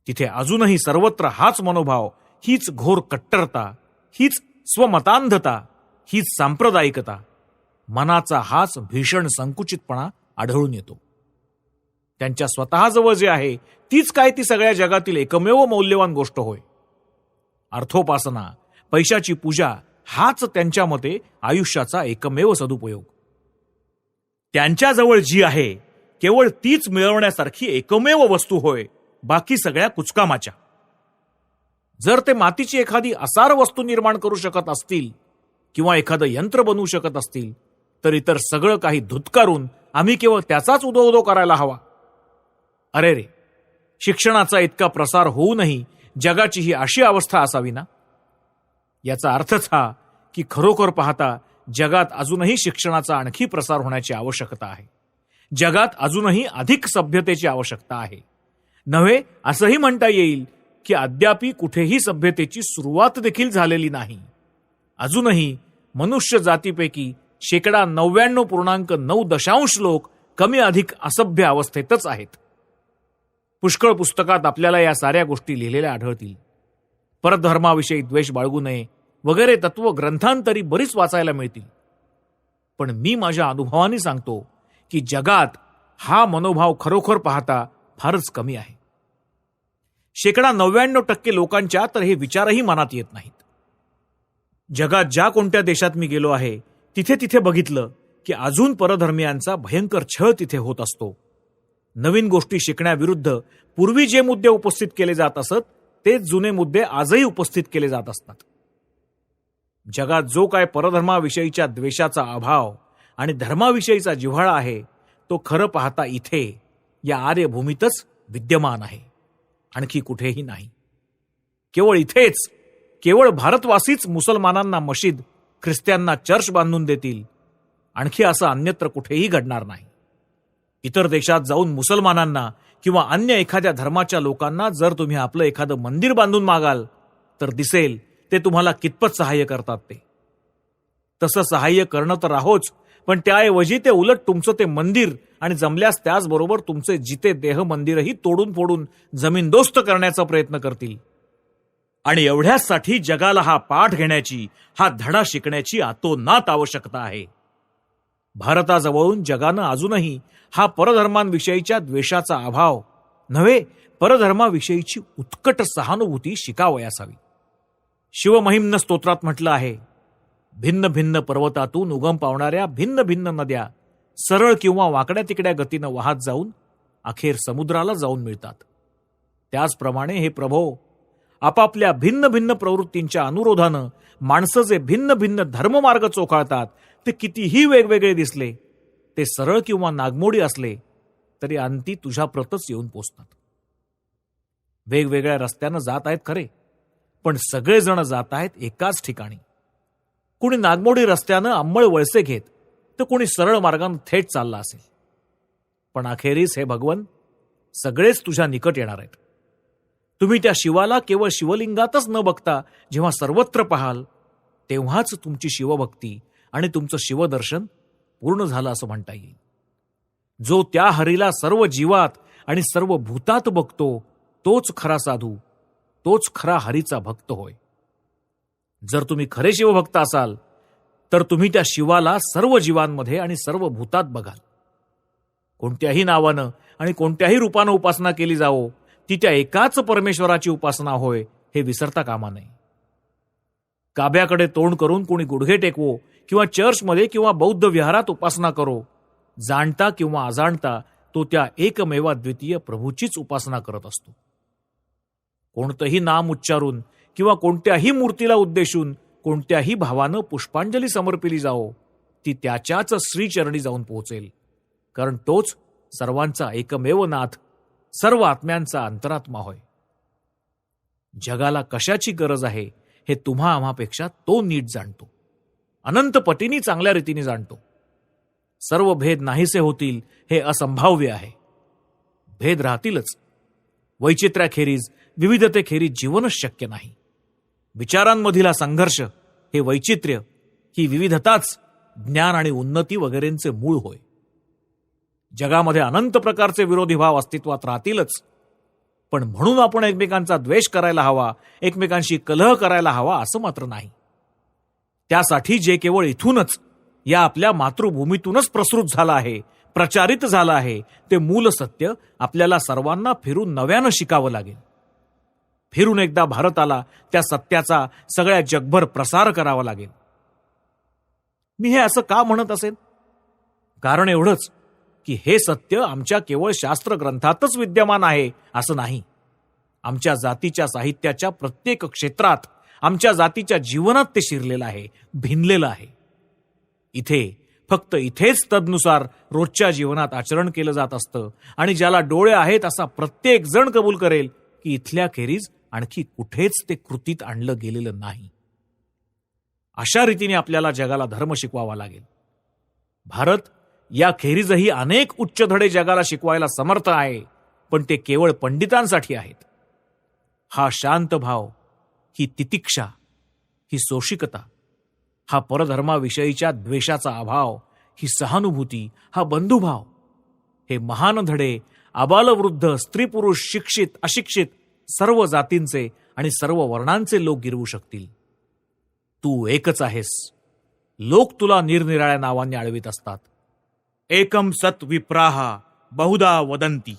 तिथे अजूनही सर्वत्र हाच मनोभाव, हीच घोर कट्टरता, हीच स्वमतांधता, हीच सांप्रदायिकता, मनाचा हाच भीषण संकुचितपणा आढळून येतो. त्यांच्या स्वतःजवळ जे आहे तीच काय ती सगळ्या जगातील एकमेव मौल्यवान गोष्ट होय. अर्थोपासना, पैशाची पूजा हाच त्यांच्या मते आयुष्याचा एकमेव सदुपयोग. त्यांच्याजवळ जी आहे केवळ तीच मिळवण्यासारखी एकमेव वस्तू होय, बाकी सगळ्या कुचकामाच्या. जर ते मातीची एखादी असार वस्तू निर्माण करू शकत असतील किंवा एखादं यंत्र बनवू शकत असतील तर इतर सगळं काही धुतकारून आम्ही केवळ त्याचाच उदो करायला हवा. अरे रे, शिक्षणाचा इतका प्रसार होऊनही जगाची ही अशी अवस्था असावी ना? याचा अर्थच हा की खरोखर पाहता जगात अजूनही शिक्षणाचा आणखी प्रसार होण्याची आवश्यकता आहे. जगात अजूनही अधिक सभ्यतेची आवश्यकता आहे. नव्हे, असंही म्हणता येईल की अद्यापी कुठेही सभ्यतेची सुरुवात देखील झालेली नाही. अजूनही मनुष्य जातीपैकी 99.9% लोक कमी अधिक असभ्य अवस्थेतच आहेत. पुष्कळ पुस्तकात आपल्याला या साऱ्या गोष्टी लिहिलेल्या आढळतील. परधर्माविषयी द्वेष बाळगू नये वगैरे तत्व ग्रंथांतरी बरीच वाचायला मिळतील. पण मी माझ्या अनुभवाने सांगतो की जगात हा मनोभाव खरोखर पाहता फारच कमी आहे. 99% लोकांच्या तर हे विचारही मनात येत नाहीत. जगात ज्या कोणत्या देशात मी गेलो आहे तिथे तिथे बघितलं की अजून परधर्मियांचा भयंकर छळ तिथे होत असतो. नवीन गोष्टी शिकण्याविरुद्ध पूर्वी जे मुद्दे उपस्थित केले जात असत तेच जुने मुद्दे आजही उपस्थित केले जात असतात. जगात जो काय परधर्माविषयीच्या द्वेषाचा अभाव आणि धर्माविषयीचा जिव्हाळा आहे तो खरं पाहता इथे या आर्यभूमीतच विद्यमान आहे, आणखी कुठेही नाही. केवळ इथेच, केवळ भारतवासीच मुसलमानांना मशीद, ख्रिस्त्यांना चर्च बांधून देतील, आणखी असं अन्यत्र कुठेही घडणार नाही. इतर देशात जाऊन मुसलमानांना किंवा अन्य एखाद्या धर्माच्या लोकांना जर तुम्ही आपलं एखादं मंदिर बांधून मागाल तर दिसेल ते तुम्हाला कितपत सहाय्य करतात ते. तसं सहाय्य करणं तर आहोच, पण त्याऐवजी ते उलट तुमचं ते मंदिर आणि जमल्यास त्याचबरोबर तुमचे जिते देह मंदिरही तोडून फोडून जमीनदोस्त करण्याचा प्रयत्न करतील. आणि एवढ्यासाठी जगाला हा पाठ घेण्याची, हा धडा शिकण्याची अतोनात आवश्यकता आहे. भारताजवळून जगानं अजूनही हा परधर्मांविषयीच्या द्वेषाचा अभाव नव्हे, परधर्माविषयीची उत्कट सहानुभूती शिकावयासावी. शिवमहिम्न स्तोत्रात म्हटलं आहे, भिन्न भिन्न पर्वतातून उगम पावणाऱ्या भिन्न भिन्न नद्या सरळ किंवा वाकड्या तिकड्या गतीनं वाहत जाऊन अखेर समुद्राला जाऊन मिळतात. त्याचप्रमाणे हे प्रभो, आपापल्या भिन्न भिन्न प्रवृत्तींच्या अनुरोधानं माणसं जे भिन्न भिन्न धर्ममार्ग चोखाळतात ते कितीही वेगवेगळे दिसले, ते सरळ किंवा नागमोडी असले तरी अंती तुझ्याप्रतच येऊन पोचतात. वेगवेगळ्या रस्त्यानं जात आहेत खरे, पण सगळेजण जात आहेत एकाच ठिकाणी. कुणी नागमोडी रस्त्यानं अंमळ वळसे घेत तर कुणी सरळ मार्गानं थेट चालला असेल. पण अखेरीस हे भगवन सगळेच तुझ्या निकट येणार आहेत. तुम्ही त्या शिवाला केवळ शिवलिंगातच न बघता जेव्हा सर्वत्र पाहाल तेव्हाच तुमची शिवभक्ती आणि तुमचं शिवदर्शन पूर्ण झालं असं म्हणता येईल. जो त्या हरीला सर्व जीवात आणि सर्व भूतात बघतो तोच खरा साधू, तोच खरा हरीचा भक्त होय. जर तुम्ही खरे शिवभक्त असाल तर तुम्ही त्या शिवाला सर्व जीवांमध्ये आणि सर्व भूतात बघाल. कोणत्याही नावानं आणि कोणत्याही रूपानं उपासना केली जावो, ती त्या एकाच परमेश्वराची उपासना होय हे विसरता कामा नये. काब्याकडे तोंड करून कोणी गुडघे टेकवो किंवा चर्चमध्ये किंवा बौद्ध विहारात उपासना करो, जाणता किंवा अजाणता तो त्या एकमेवा द्वितीय प्रभूचीच उपासना करत असतो. कोणतंही नाम उच्चारून किंवा कोणत्याही मूर्तीला उद्देशून कोणत्याही भावानं पुष्पांजली समर्पिली जाओ, ती त्याच्याच श्रीचरणी जाऊन पोहोचेल, कारण तोच सर्वांचा एकमेव नाथ, सर्व आत्म्यांचा अंतरात्मा होय. जगाला कशाची गरज आहे हे तुम्हा आम्हापेक्षा तो नीट जाणतो, अनंत पटीनी चांगल्या रीतीने जाणतो. सर्व भेद नाहीसे होतील हे असंभाव्य आहे. भेद राहतीलच. वैचित्र्याखेरीज विविधतेखेरीज जीवनच शक्य नाही. विचारांमधील संघर्ष, हे वैचित्र्य, ही विविधताच ज्ञान आणि उन्नती वगैरेंचे मूळ होय. जगामध्ये अनंत प्रकारचे विरोधी भाव अस्तित्वात राहतीलच, पण म्हणून आपण एकमेकांचा द्वेष करायला हवा, एकमेकांशी कलह करायला हवा असं मात्र नाही. त्यासाठी जे केवळ इथूनच, या आपल्या मातृभूमीतूनच प्रसृत झालं आहे, प्रचारित झालं आहे, ते मूल सत्य आपल्याला सर्वांना फिरून नव्यानं शिकावं लागेल. फिरून एकदा भारताला त्या सत्याचा सगळ्या जगभर प्रसार करावा लागेल. मी हे असं का म्हणत असेल? कारण एवढंच की हे सत्य आमच्या केवळ शास्त्र ग्रंथातच विद्यमान आहे असं नाही. आमच्या जातीच्या साहित्याच्या प्रत्येक क्षेत्रात, आमच्या जातीच्या जीवनात ते शिरलेलं आहे, भिनलेलं आहे. फक्त इथेच तदनुसार रोजच्या जीवनात आचरण केलं जात असतं आणि ज्याला डोळे आहेत असा प्रत्येक जण कबूल करेल की इथल्या खेरीज आणखी कुठेच ते कृतीत आणलं गेलेलं नाही. अशा रीतीने आपल्याला जगाला धर्म शिकवावा लागेल. भारत या खेरीजही अनेक उच्च धडे जगाला शिकवायला समर्थ आहे, पण ते केवळ पंडितांसाठी आहेत. हा शांत भाव, ही तितिक्षा, ही सोशिकता, हा परधर्माविषयीच्या द्वेषाचा अभाव, ही सहानुभूती, हा बंधुभाव, हे महान धडे आबालवृद्ध, स्त्री पुरुष, शिक्षित अशिक्षित सर्व जातींचे आणि सर्व वर्णांचे लोक गिरवू शकतील. तू एकच आहेस. लोक तुला निरनिराळ्या नावांनी आळवीत असतात. एकम सत विप्राहा बहुधा वदंती.